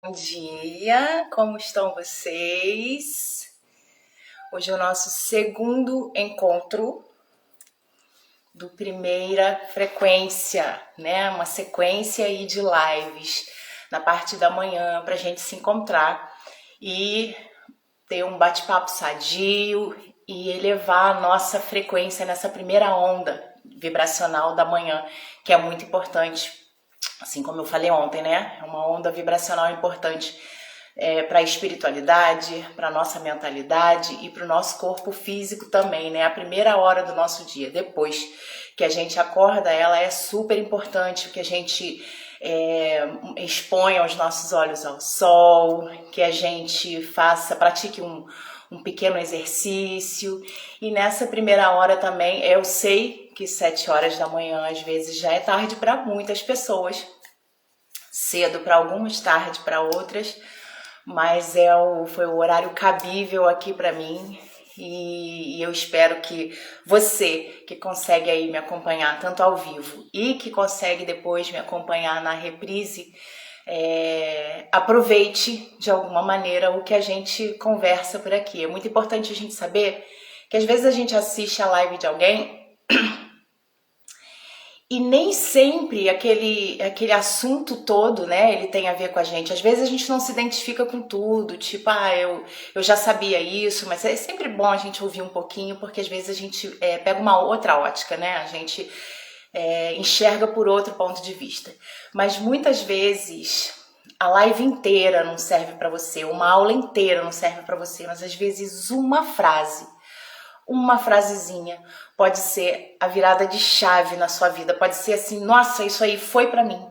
Bom dia, como estão vocês? Hoje é o nosso segundo encontro do Primeira Frequência, né? Uma sequência aí de lives na parte da manhã para a gente se encontrar e ter um bate-papo sadio e elevar a nossa frequência nessa primeira onda vibracional da manhã, que é muito importante. Assim como eu falei ontem, né? É uma onda vibracional importante para a espiritualidade, para a nossa mentalidade e para o nosso corpo físico também, né? A primeira hora do nosso dia, depois que a gente acorda, ela é super importante, que a gente exponha os nossos olhos ao sol, que a gente pratique um pequeno exercício. E nessa primeira hora também, eu sei que 7 horas da manhã às vezes já é tarde para muitas pessoas, cedo para algumas, tarde para outras, mas foi o horário cabível aqui para mim. E eu espero que você que consegue aí me acompanhar tanto ao vivo e que consegue depois me acompanhar na reprise, aproveite de alguma maneira o que a gente conversa por aqui. É muito importante a gente saber que às vezes a gente assiste a live de alguém e nem sempre aquele assunto todo, né, ele tem a ver com a gente. Às vezes a gente não se identifica com tudo, tipo, eu já sabia isso, mas é sempre bom a gente ouvir um pouquinho, porque às vezes a gente pega uma outra ótica, né, a gente enxerga por outro ponto de vista. Mas muitas vezes a live inteira não serve para você, uma aula inteira não serve para você, mas às vezes uma frasezinha pode ser a virada de chave na sua vida, pode ser assim, nossa, isso aí foi para mim.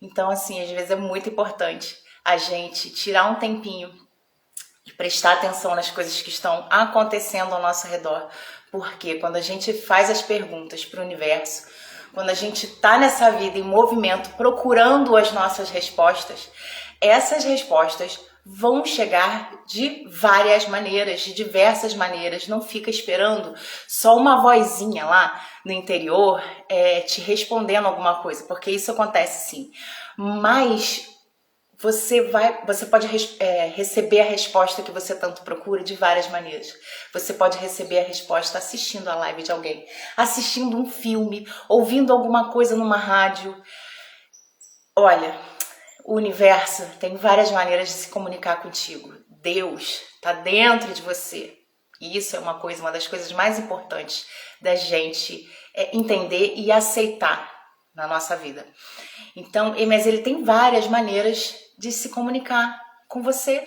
Então, assim, às vezes é muito importante a gente tirar um tempinho e prestar atenção nas coisas que estão acontecendo ao nosso redor, porque quando a gente faz as perguntas para o universo, quando a gente está nessa vida em movimento procurando as nossas respostas, essas respostas vão chegar de várias maneiras, de diversas maneiras. Não fica esperando só uma vozinha lá no interior te respondendo alguma coisa, porque isso acontece sim. Mas você pode receber a resposta que você tanto procura de várias maneiras. Você pode receber a resposta assistindo a live de alguém, assistindo um filme, ouvindo alguma coisa numa rádio. Olha, o universo tem várias maneiras de se comunicar contigo. Deus está dentro de você. E isso é uma das coisas mais importantes da gente entender e aceitar na nossa vida. Então, mas ele tem várias maneiras de se comunicar com você.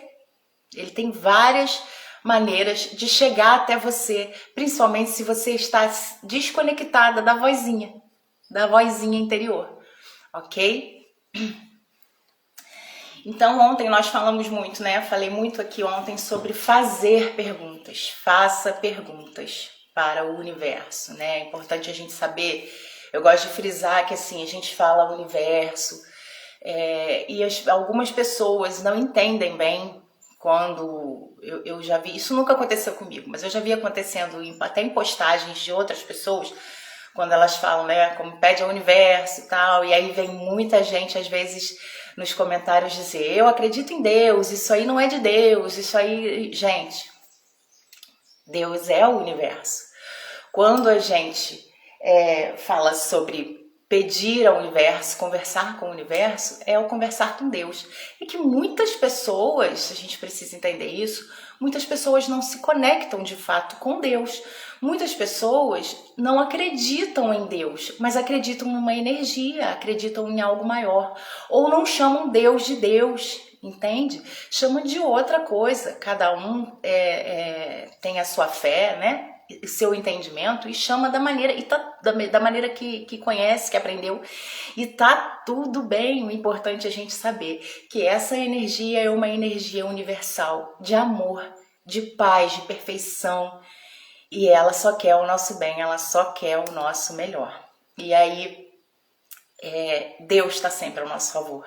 Ele tem várias maneiras de chegar até você, principalmente se você está desconectada da vozinha interior, ok? Então ontem nós falamos muito, né? Falei muito aqui ontem sobre fazer perguntas. Faça perguntas para o universo, né? É importante a gente saber. Eu gosto de frisar que assim, a gente fala universo e algumas pessoas não entendem bem quando eu já vi, isso nunca aconteceu comigo, mas eu já vi acontecendo até em postagens de outras pessoas, quando elas falam, né, como pede ao universo e tal, e aí vem muita gente, às vezes, nos comentários dizer, eu acredito em Deus, isso aí não é de Deus, isso aí... Gente, Deus é o universo. Quando a gente fala sobre pedir ao universo, conversar com o universo, é o conversar com Deus. E que muitas pessoas, a gente precisa entender isso, muitas pessoas não se conectam de fato com Deus. Muitas pessoas não acreditam em Deus, mas acreditam numa energia, acreditam em algo maior. Ou não chamam Deus de Deus, entende? Chamam de outra coisa. Cada um tem a sua fé, né? Seu entendimento e chama da maneira e da maneira que conhece, que aprendeu, e tá tudo bem. O importante é a gente saber que essa energia é uma energia universal de amor, de paz, de perfeição, e ela só quer o nosso bem, ela só quer o nosso melhor. E aí Deus está sempre ao nosso favor,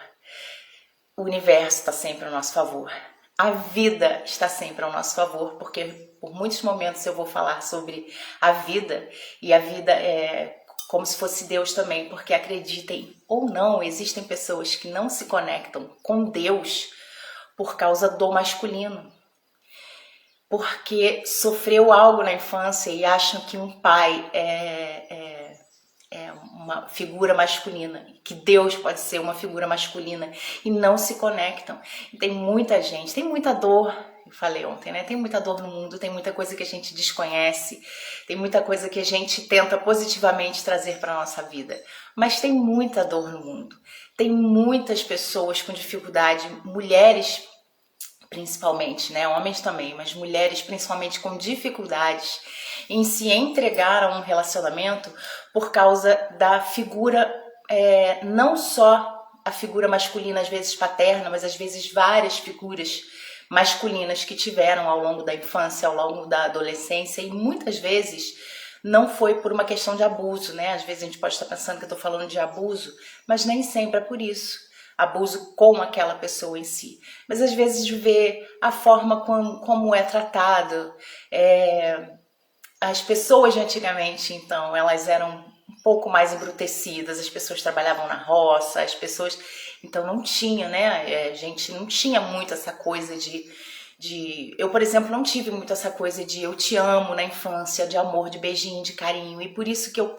o universo está sempre ao nosso favor, a vida está sempre ao nosso favor, porque por muitos momentos eu vou falar sobre a vida, e a vida é como se fosse Deus também, porque acreditem ou não, existem pessoas que não se conectam com Deus por causa do masculino. Porque sofreu algo na infância e acham que um pai é uma figura masculina, que Deus pode ser uma figura masculina, e não se conectam. E tem muita gente, tem muita dor, eu falei ontem, né? Tem muita dor no mundo, tem muita coisa que a gente desconhece, tem muita coisa que a gente tenta positivamente trazer para a nossa vida, mas tem muita dor no mundo. Tem muitas pessoas com dificuldade, mulheres principalmente, né? Homens também, mas mulheres principalmente com dificuldades em se entregar a um relacionamento por causa da figura, não só a figura masculina, às vezes paterna, mas às vezes várias figuras masculinas que tiveram ao longo da infância, ao longo da adolescência, e muitas vezes não foi por uma questão de abuso, né? Às vezes a gente pode estar pensando que eu estou falando de abuso, mas nem sempre é por isso. Abuso com aquela pessoa em si, mas às vezes ver a forma como é tratado. As pessoas de antigamente, então, elas eram um pouco mais embrutecidas, as pessoas trabalhavam na roça, as pessoas, então não tinha, né, a gente não tinha muito essa coisa eu, por exemplo, não tive muito essa coisa de eu te amo na infância, de amor, de beijinho, de carinho, e por isso que eu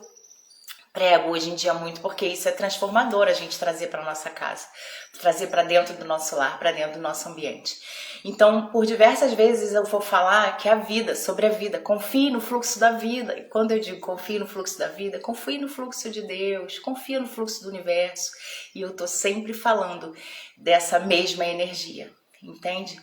prego hoje em dia muito, porque isso é transformador a gente trazer para nossa casa, trazer para dentro do nosso lar, para dentro do nosso ambiente. Então, por diversas vezes eu vou falar que a vida, sobre a vida, confie no fluxo da vida. E quando eu digo confie no fluxo da vida, confie no fluxo de Deus, confie no fluxo do universo. E eu tô sempre falando dessa mesma energia, entende?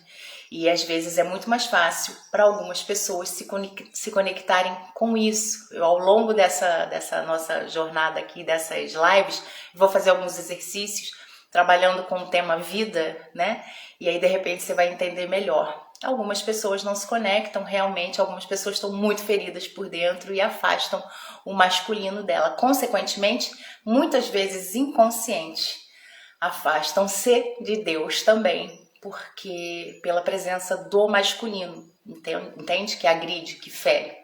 E às vezes é muito mais fácil para algumas pessoas se conectarem com isso. Eu, ao longo dessa nossa jornada aqui, dessas lives, vou fazer alguns exercícios trabalhando com o tema vida, né? E aí de repente você vai entender melhor. Algumas pessoas não se conectam realmente, algumas pessoas estão muito feridas por dentro e afastam o masculino dela. Consequentemente, muitas vezes inconsciente, afastam-se de Deus também, porque pela presença do masculino, entende? Que agride, que fere.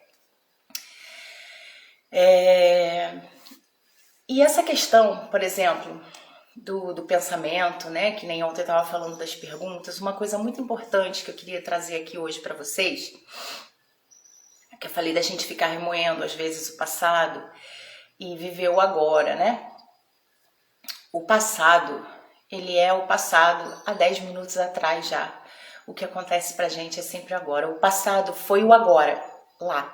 E essa questão, por exemplo, do pensamento, né? Que nem ontem eu estava falando das perguntas, uma coisa muito importante que eu queria trazer aqui hoje para vocês, que eu falei da gente ficar remoendo às vezes o passado e viver o agora, né? O passado, ele é o passado há 10 minutos atrás já. O que acontece pra gente é sempre agora. O passado foi o agora, lá.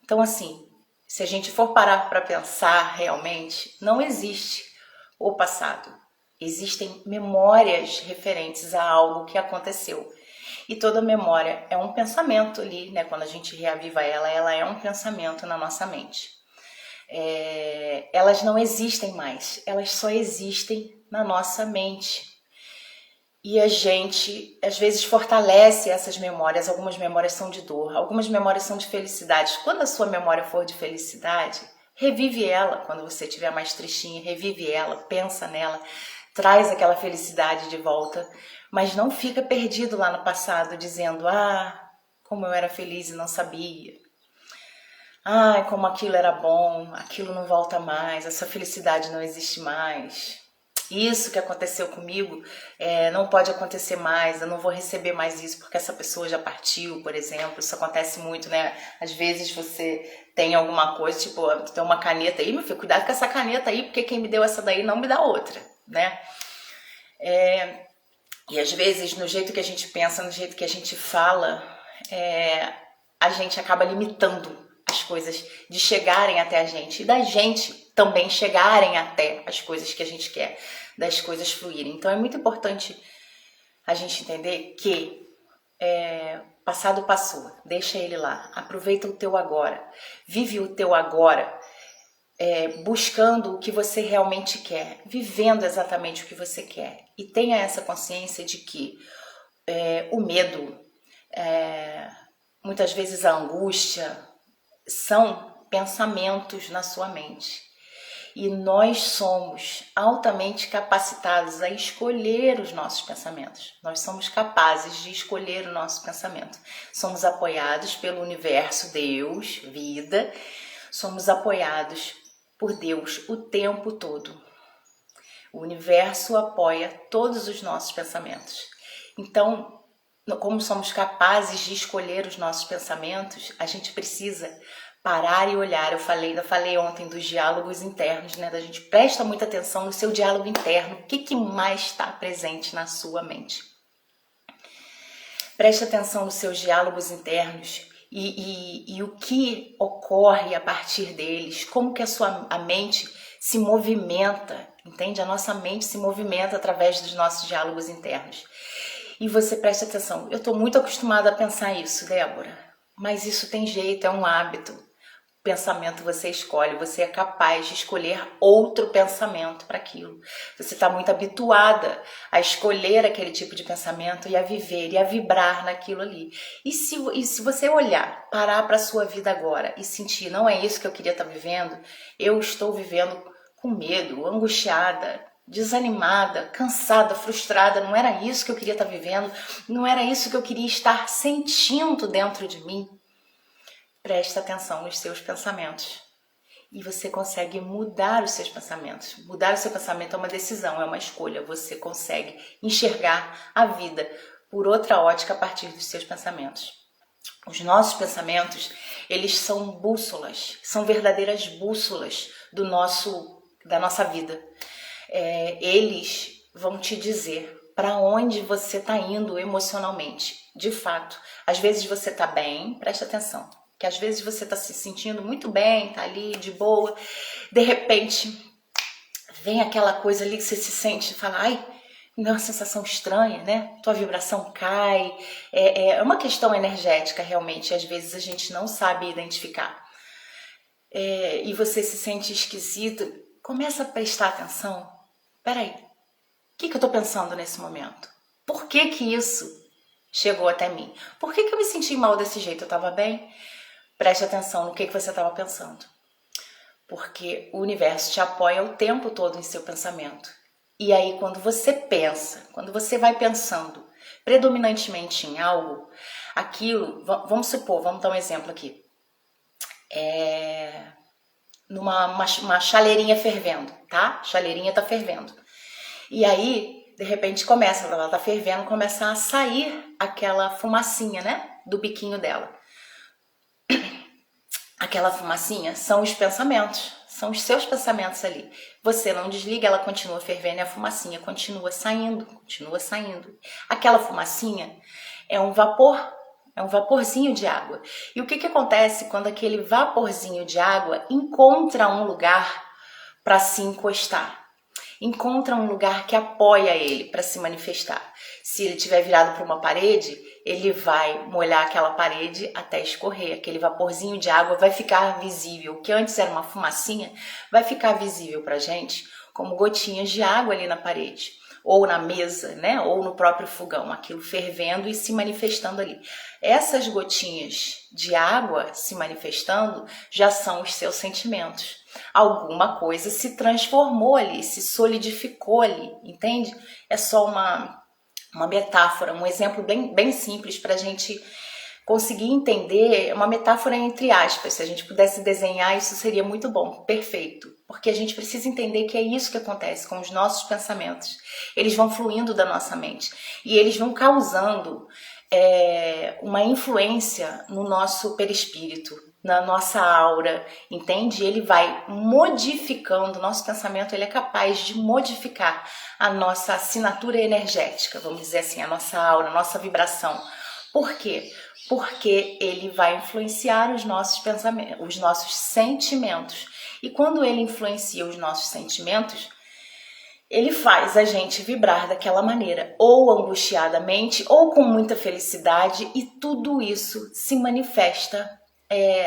Então assim, se a gente for parar para pensar realmente, não existe o passado. Existem memórias referentes a algo que aconteceu. E toda memória é um pensamento ali, né? Quando a gente reaviva ela é um pensamento na nossa mente. Elas não existem mais, elas só existem na nossa mente. E a gente, às vezes, fortalece essas memórias. Algumas memórias são de dor, algumas memórias são de felicidade. Quando a sua memória for de felicidade, revive ela. Quando você estiver mais tristinha, revive ela, pensa nela, traz aquela felicidade de volta. Mas não fica perdido lá no passado, dizendo, como eu era feliz e não sabia. Como aquilo era bom, aquilo não volta mais, essa felicidade não existe mais. Isso que aconteceu comigo não pode acontecer mais, eu não vou receber mais isso porque essa pessoa já partiu, por exemplo. Isso acontece muito, né? Às vezes você tem alguma coisa, tipo, tem uma caneta aí, meu filho, cuidado com essa caneta aí, porque quem me deu essa daí não me dá outra, né? E às vezes, no jeito que a gente pensa, no jeito que a gente fala, a gente acaba limitando as coisas de chegarem até a gente e da gente também chegarem até as coisas que a gente quer, das coisas fluírem. Então é muito importante a gente entender que passado passou, deixa ele lá, aproveita o teu agora, vive o teu agora, buscando o que você realmente quer, vivendo exatamente o que você quer, e tenha essa consciência de que o medo, muitas vezes a angústia, são pensamentos na sua mente. E nós somos altamente capacitados a escolher os nossos pensamentos. Nós somos capazes de escolher o nosso pensamento. Somos apoiados pelo universo, Deus, vida. Somos apoiados por Deus o tempo todo. O universo apoia todos os nossos pensamentos. Então, como somos capazes de escolher os nossos pensamentos, a gente precisa parar e olhar. Eu falei ontem dos diálogos internos, né? Da gente presta muita atenção no seu diálogo interno. O que mais está presente na sua mente? Preste atenção nos seus diálogos internos e o que ocorre a partir deles, como que a mente se movimenta, entende? A nossa mente se movimenta através dos nossos diálogos internos. E você preste atenção, eu estou muito acostumada a pensar isso, Débora, mas isso tem jeito, é um hábito. Pensamento você escolhe, você é capaz de escolher outro pensamento para aquilo. Você está muito habituada a escolher aquele tipo de pensamento e a viver e a vibrar naquilo ali. E se você olhar, parar para a sua vida agora e sentir, não é isso que eu queria estar vivendo, eu estou vivendo com medo, angustiada, desanimada, cansada, frustrada, não era isso que eu queria estar vivendo, não era isso que eu queria estar sentindo dentro de mim. Presta atenção nos seus pensamentos e você consegue mudar os seus pensamentos. Mudar o seu pensamento é uma decisão, é uma escolha. Você consegue enxergar a vida por outra ótica a partir dos seus pensamentos. Os nossos pensamentos, eles são bússolas, são verdadeiras bússolas da nossa vida. Eles vão te dizer para onde você está indo emocionalmente. De fato, às vezes você está bem, presta atenção. Que às vezes você está se sentindo muito bem, tá ali de boa, de repente vem aquela coisa ali que você se sente e fala, ai, me dá uma sensação estranha, né? Tua vibração cai, é uma questão energética realmente, às vezes a gente não sabe identificar. E você se sente esquisito, começa a prestar atenção, peraí, o que eu estou pensando nesse momento? Por que isso chegou até mim? Por que eu me senti mal desse jeito? Eu estava bem? Preste atenção no que você estava pensando, porque o universo te apoia o tempo todo em seu pensamento. E aí, quando você pensa, quando você vai pensando predominantemente em algo, aquilo, vamos supor, vamos dar um exemplo aqui, uma chaleirinha fervendo, tá? Chaleirinha tá fervendo. E aí, de repente ela tá fervendo, começa a sair aquela fumacinha, né? Do biquinho dela. Aquela fumacinha são os pensamentos, são os seus pensamentos ali. Você não desliga, ela continua fervendo e a fumacinha continua saindo, continua saindo. Aquela fumacinha é um vaporzinho de água. E o que acontece quando aquele vaporzinho de água encontra um lugar para se encostar? Encontra um lugar que apoia ele para se manifestar. Se ele estiver virado para uma parede, ele vai molhar aquela parede até escorrer. Aquele vaporzinho de água vai ficar visível. O que antes era uma fumacinha, vai ficar visível para a gente como gotinhas de água ali na parede. Ou na mesa, né? Ou no próprio fogão, aquilo fervendo e se manifestando ali. Essas gotinhas de água se manifestando já são os seus sentimentos. Alguma coisa se transformou ali, se solidificou ali, entende? É só uma metáfora, um exemplo bem simples para a gente conseguir entender, uma metáfora entre aspas. Se a gente pudesse desenhar, isso seria muito bom, perfeito. Porque a gente precisa entender que é isso que acontece com os nossos pensamentos. Eles vão fluindo da nossa mente e eles vão causando uma influência no nosso perispírito, na nossa aura, entende? Ele vai modificando, o nosso pensamento ele é capaz de modificar a nossa assinatura energética, vamos dizer assim, a nossa aura, a nossa vibração. Por quê? Porque ele vai influenciar os nossos pensamentos, os nossos sentimentos. E quando ele influencia os nossos sentimentos, ele faz a gente vibrar daquela maneira, ou angustiadamente, ou com muita felicidade, e tudo isso se manifesta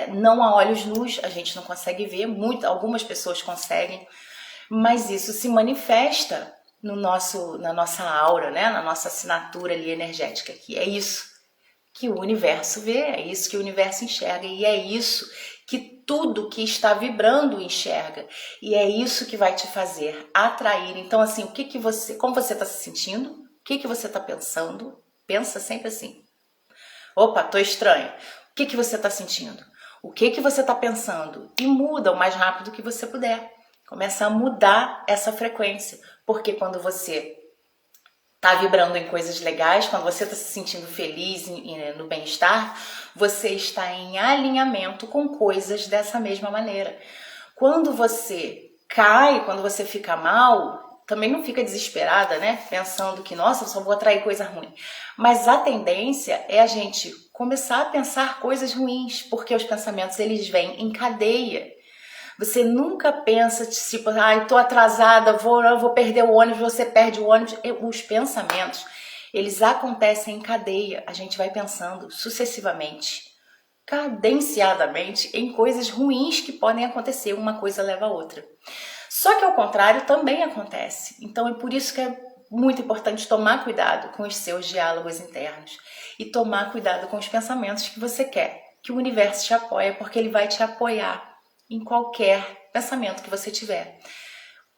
não a olhos nus, a gente não consegue ver, algumas pessoas conseguem, mas isso se manifesta na nossa aura, né? Na nossa assinatura ali energética, que é isso que o universo vê, é isso que o universo enxerga, e é isso que tudo que está vibrando enxerga, e é isso que vai te fazer atrair. Então, assim, como você está se sentindo, o que você está pensando, pensa sempre assim, opa, tô estranho. O que você está sentindo? O que você está pensando? E muda o mais rápido que você puder. Começa a mudar essa frequência. Porque quando você tá vibrando em coisas legais, quando você está se sentindo feliz no bem-estar, você está em alinhamento com coisas dessa mesma maneira. Quando você cai, quando você fica mal, também não fica desesperada, né? Pensando que, nossa, eu só vou atrair coisa ruim. Mas a tendência é a gente começar a pensar coisas ruins, porque os pensamentos, eles vêm em cadeia. Você nunca pensa, tipo, ai, tô atrasada, vou perder o ônibus, você perde o ônibus. Os pensamentos, eles acontecem em cadeia. A gente vai pensando sucessivamente, cadenciadamente, em coisas ruins que podem acontecer. Uma coisa leva a outra. Só que ao contrário também acontece. Então é por isso que é muito importante tomar cuidado com os seus diálogos internos e tomar cuidado com os pensamentos que você quer que o universo te apoie, porque ele vai te apoiar em qualquer pensamento que você tiver.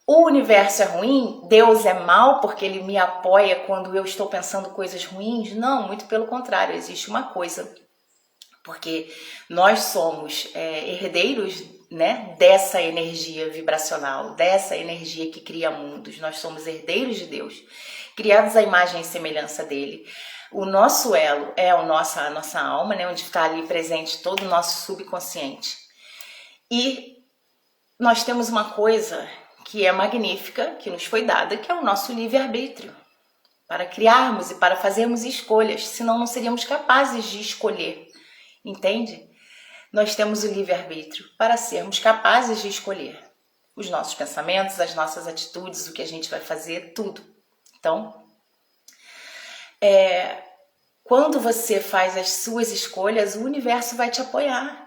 O universo é ruim? Deus é mau porque ele me apoia quando eu estou pensando coisas ruins? Não, muito pelo contrário, existe uma coisa, porque nós somos herdeiros, né, dessa energia vibracional, dessa energia que cria mundos. Nós somos herdeiros de Deus, criados à imagem e semelhança dele. O nosso elo é a nossa alma, né, onde está ali presente todo o nosso subconsciente. E nós temos uma coisa que é magnífica, que nos foi dada, que é o nosso livre-arbítrio, para criarmos e para fazermos escolhas, senão não seríamos capazes de escolher, entende? Nós temos o livre-arbítrio para sermos capazes de escolher os nossos pensamentos, as nossas atitudes, o que a gente vai fazer, tudo. Então, quando você faz as suas escolhas, o universo vai te apoiar.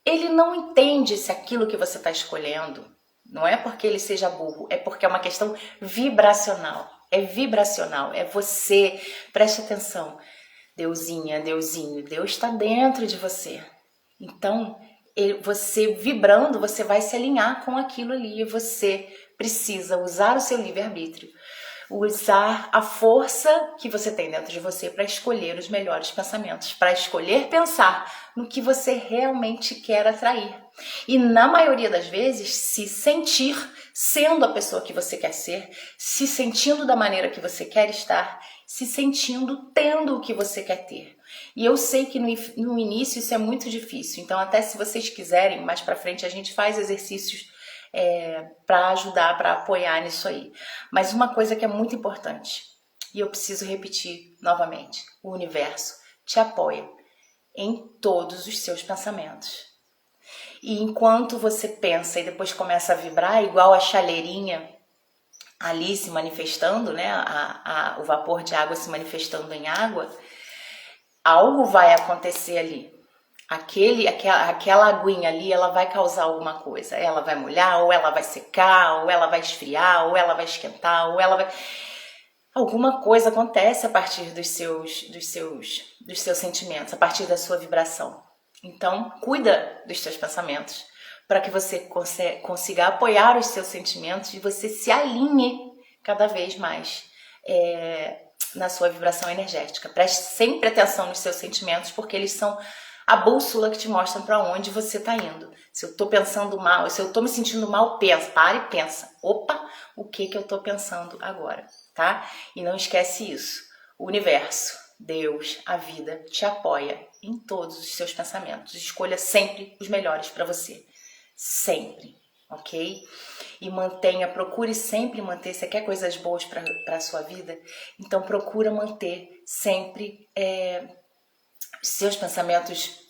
Ele não entende se aquilo que você está escolhendo, não é porque ele seja burro, é porque é uma questão vibracional. É vibracional, é você. Preste atenção. Deusinha, Deusinho, Deus está dentro de você. Então, você vibrando, você vai se alinhar com aquilo ali. E você precisa usar o seu livre-arbítrio. Usar a força que você tem dentro de você para escolher os melhores pensamentos, para escolher pensar no que você realmente quer atrair. E na maioria das vezes, se sentir sendo a pessoa que você quer ser, se sentindo da maneira que você quer estar, se sentindo tendo o que você quer ter. E eu sei que no início isso é muito difícil, então até se vocês quiserem, mais pra frente a gente faz exercícios para ajudar, para apoiar nisso aí. Mas uma coisa que é muito importante, e eu preciso repetir novamente, o universo te apoia em todos os seus pensamentos. E enquanto você pensa e depois começa a vibrar, igual a chaleirinha ali se manifestando, né? O vapor de água se manifestando em água, algo vai acontecer ali. Aquela aguinha ali, ela vai causar alguma coisa. Ela vai molhar, ou ela vai secar, ou ela vai esfriar, ou ela vai esquentar, ou ela vai... Alguma coisa acontece a partir dos seus sentimentos, a partir da sua vibração. Então, cuida dos seus pensamentos, para que você consiga apoiar os seus sentimentos e você se alinhe cada vez mais na sua vibração energética. Preste sempre atenção nos seus sentimentos, porque eles são a bússola que te mostra para onde você está indo. Se eu estou pensando mal, se eu estou me sentindo mal, para e pensa. Opa, o que eu estou pensando agora, tá? E não esquece isso. O universo, Deus, a vida te apoia em todos os seus pensamentos. Escolha sempre os melhores para você. Sempre, ok? E procure sempre manter, você quer coisas boas para a sua vida? Então procura manter sempre seus pensamentos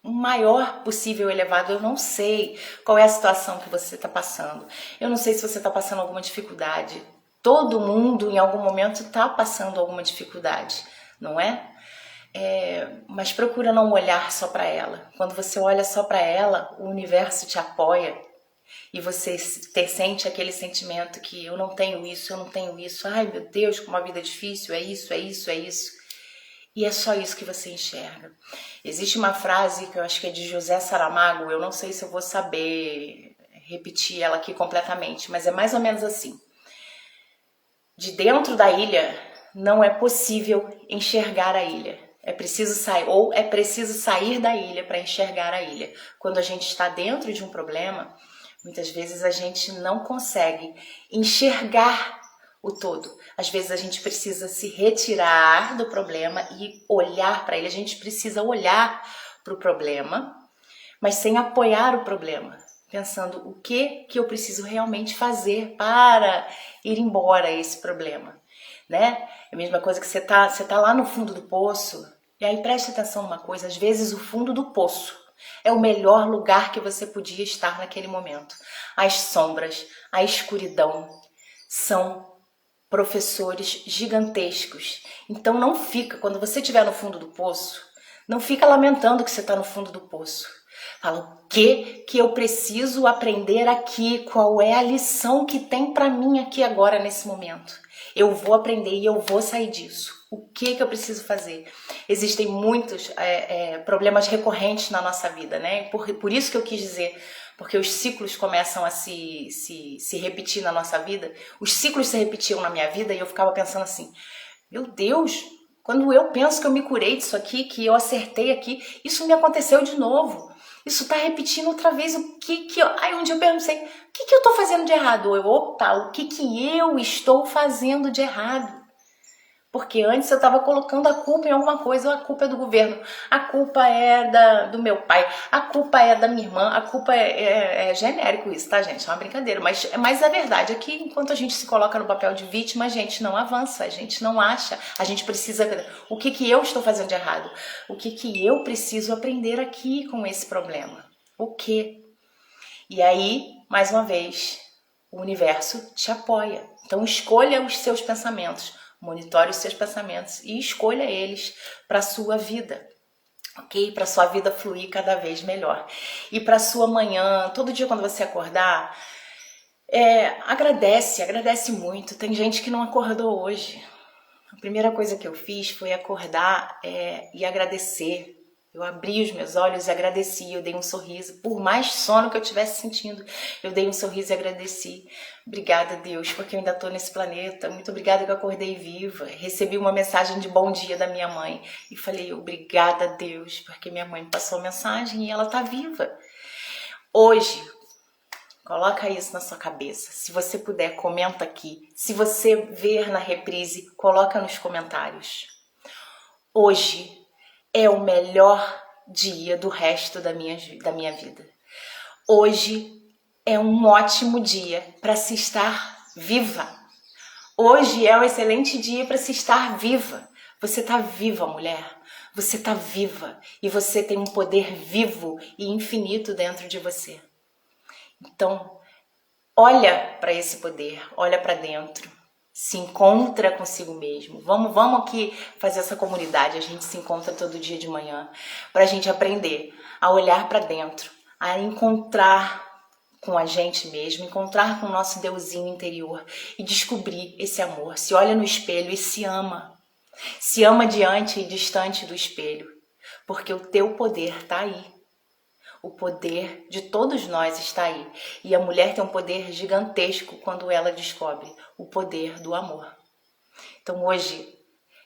o maior possível elevado. Eu não sei qual é a situação que você está passando. Eu não sei se você está passando alguma dificuldade. Todo mundo em algum momento está passando alguma dificuldade, não é? Mas procura não olhar só para ela. Quando você olha só para ela, o universo te apoia e você sente aquele sentimento que eu não tenho isso, ai meu Deus, como a vida é difícil, é isso. E é só isso que você enxerga. Existe uma frase que eu acho que é de José Saramago, eu não sei se eu vou saber repetir ela aqui completamente, mas é mais ou menos assim. De dentro da ilha não é possível enxergar a ilha. É preciso sair da ilha para enxergar a ilha. Quando a gente está dentro de um problema, muitas vezes a gente não consegue enxergar o todo. Às vezes a gente precisa se retirar do problema e olhar para ele. A gente precisa olhar para o problema, mas sem apoiar o problema, pensando o que eu preciso realmente fazer para ir embora esse problema, né? É a mesma coisa que você tá lá no fundo do poço, e aí preste atenção numa coisa, às vezes o fundo do poço é o melhor lugar que você podia estar naquele momento. As sombras, a escuridão são professores gigantescos. Então não fica, quando você estiver no fundo do poço, não fica lamentando que você está no fundo do poço. Fala, o que eu preciso aprender aqui? Qual é a lição que tem para mim aqui agora, nesse momento? Eu vou aprender e eu vou sair disso. O que eu preciso fazer? Existem muitos problemas recorrentes na nossa vida, né? Por isso que eu quis dizer, porque os ciclos começam a se repetir na nossa vida. Os ciclos se repetiam na minha vida e eu ficava pensando assim, meu Deus, quando eu penso que eu me curei disso aqui, que eu acertei aqui, isso me aconteceu de novo. Isso tá repetindo outra vez. Aí um dia eu pensei, o que eu tô fazendo de errado? O que eu estou fazendo de errado? Porque antes eu estava colocando a culpa em alguma coisa, a culpa é do governo, a culpa é do meu pai, a culpa é da minha irmã, a culpa é genérico isso, tá, gente? É uma brincadeira, mas a verdade é que enquanto a gente se coloca no papel de vítima, a gente não avança, a gente não acha, a gente precisa... O que eu estou fazendo de errado? O que eu preciso aprender aqui com esse problema? O quê? E aí, mais uma vez, o universo te apoia. Então escolha os seus pensamentos, monitore os seus pensamentos e escolha eles para a sua vida, ok? Para a sua vida fluir cada vez melhor. E para a sua manhã, todo dia quando você acordar, agradece muito. Tem gente que não acordou hoje. A primeira coisa que eu fiz foi acordar e agradecer. Eu abri os meus olhos e agradeci, eu dei um sorriso. Por mais sono que eu estivesse sentindo, eu dei um sorriso e agradeci. Obrigada, Deus, porque eu ainda estou nesse planeta. Muito obrigada que eu acordei viva. Recebi uma mensagem de bom dia da minha mãe. E falei, obrigada, Deus, porque minha mãe me passou a mensagem e ela está viva. Hoje, coloca isso na sua cabeça. Se você puder, comenta aqui. Se você ver na reprise, coloca nos comentários. Hoje é o melhor dia do resto da minha vida. Hoje é um ótimo dia para se estar viva. Hoje é um excelente dia para se estar viva. Você está viva, mulher. Você está viva e você tem um poder vivo e infinito dentro de você. Então, olha para esse poder, olha para dentro. Se encontra consigo mesmo. Vamos aqui fazer essa comunidade. A gente se encontra todo dia de manhã para a gente aprender a olhar para dentro, a encontrar com a gente mesmo, encontrar com o nosso Deusinho interior e descobrir esse amor. Se olha no espelho e se ama. Se ama diante e distante do espelho, porque o teu poder está aí. O poder de todos nós está aí. E a mulher tem um poder gigantesco quando ela descobre o poder do amor. Então hoje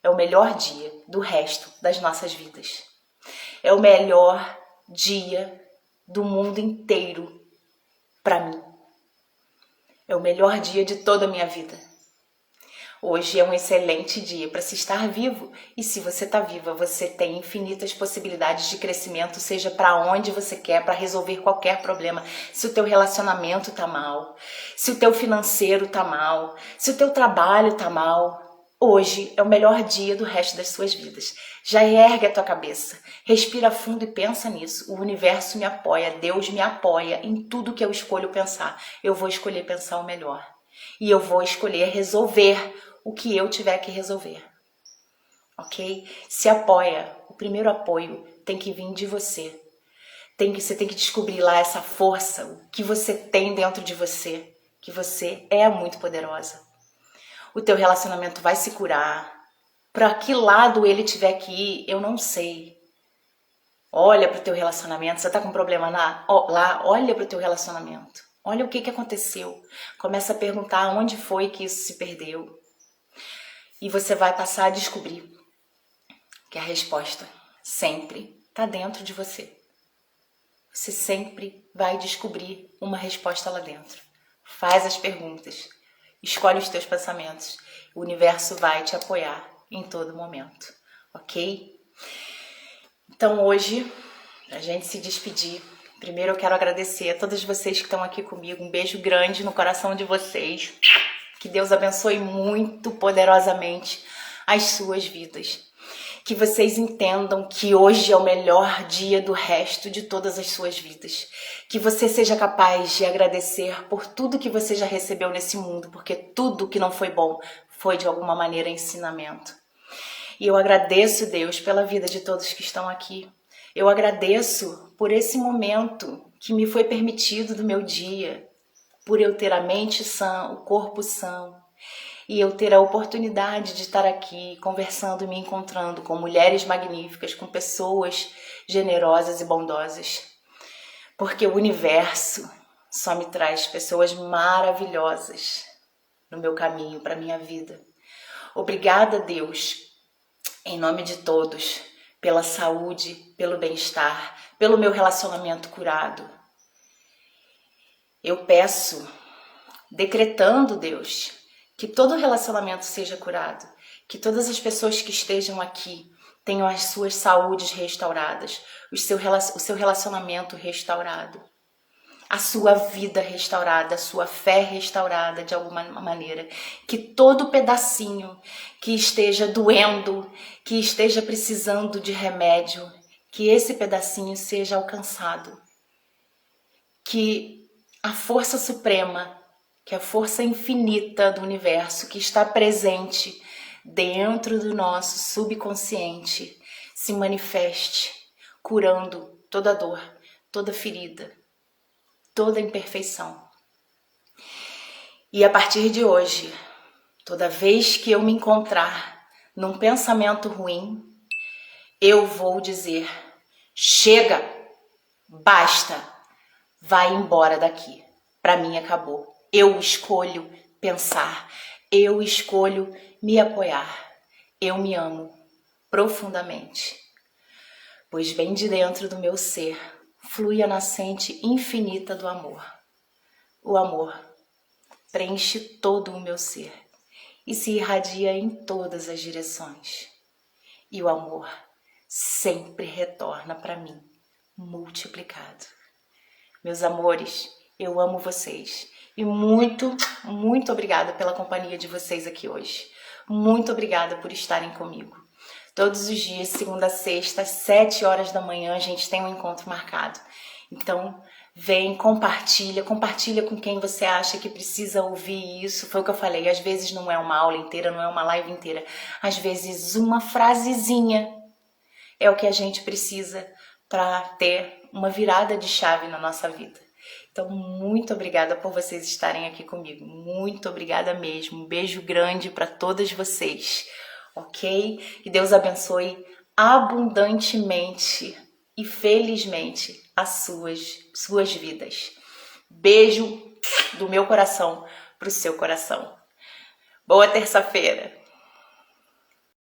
é o melhor dia do resto das nossas vidas. É o melhor dia do mundo inteiro para mim. É o melhor dia de toda a minha vida. Hoje é um excelente dia para se estar vivo e se você está viva, você tem infinitas possibilidades de crescimento, seja para onde você quer, para resolver qualquer problema. Se o teu relacionamento está mal, se o teu financeiro está mal, se o teu trabalho está mal, hoje é o melhor dia do resto das suas vidas. Já ergue a tua cabeça, respira fundo e pensa nisso. O universo me apoia, Deus me apoia em tudo que eu escolho pensar. Eu vou escolher pensar o melhor e eu vou escolher resolver o que eu tiver que resolver, ok? Se apoia. O primeiro apoio tem que vir de você. Você tem que descobrir lá essa força, o que você tem dentro de você, que você é muito poderosa. O teu relacionamento vai se curar. Para que lado ele tiver que ir, eu não sei. Olha para o teu relacionamento. Você está com problema lá? Olha para o teu relacionamento. Olha o que aconteceu. Começa a perguntar onde foi que isso se perdeu. E você vai passar a descobrir que a resposta sempre está dentro de você. Você sempre vai descobrir uma resposta lá dentro. Faz as perguntas. Escolhe os teus pensamentos. O universo vai te apoiar em todo momento, ok? Então hoje, pra gente se despedir, primeiro eu quero agradecer a todos vocês que estão aqui comigo. Um beijo grande no coração de vocês. Que Deus abençoe muito poderosamente as suas vidas. Que vocês entendam que hoje é o melhor dia do resto de todas as suas vidas. Que você seja capaz de agradecer por tudo que você já recebeu nesse mundo, porque tudo que não foi bom foi de alguma maneira ensinamento. E eu agradeço, Deus, pela vida de todos que estão aqui. Eu agradeço por esse momento que me foi permitido do meu dia, por eu ter a mente sã, o corpo são, e eu ter a oportunidade de estar aqui conversando e me encontrando com mulheres magníficas, com pessoas generosas e bondosas. Porque o universo só me traz pessoas maravilhosas no meu caminho, para a minha vida. Obrigada, Deus, em nome de todos, pela saúde, pelo bem-estar, pelo meu relacionamento curado. Eu peço, decretando, Deus, que todo relacionamento seja curado, que todas as pessoas que estejam aqui tenham as suas saúdes restauradas, o seu relacionamento restaurado, a sua vida restaurada, a sua fé restaurada de alguma maneira, que todo pedacinho que esteja doendo, que esteja precisando de remédio, que esse pedacinho seja alcançado, que a força suprema, que a força infinita do universo que está presente dentro do nosso subconsciente se manifeste, curando toda dor, toda ferida, toda imperfeição. E a partir de hoje, toda vez que eu me encontrar num pensamento ruim, eu vou dizer: chega, basta, vai embora daqui. Para mim acabou. Eu escolho pensar, eu escolho me apoiar. Eu me amo profundamente, pois bem de dentro do meu ser flui a nascente infinita do amor. O amor preenche todo o meu ser e se irradia em todas as direções. E o amor sempre retorna para mim, multiplicado. Meus amores, eu amo vocês. E muito, muito obrigada pela companhia de vocês aqui hoje. Muito obrigada por estarem comigo. Todos os dias, segunda a sexta, às 7 horas da manhã, a gente tem um encontro marcado. Então, vem, compartilha com quem você acha que precisa ouvir isso. Foi o que eu falei, às vezes não é uma aula inteira, não é uma live inteira. Às vezes uma frasezinha é o que a gente precisa para ter uma virada de chave na nossa vida. Então, muito obrigada por vocês estarem aqui comigo. Muito obrigada mesmo. Um beijo grande para todas vocês, ok? Que Deus abençoe abundantemente e felizmente as suas vidas. Beijo do meu coração para o seu coração. Boa terça-feira!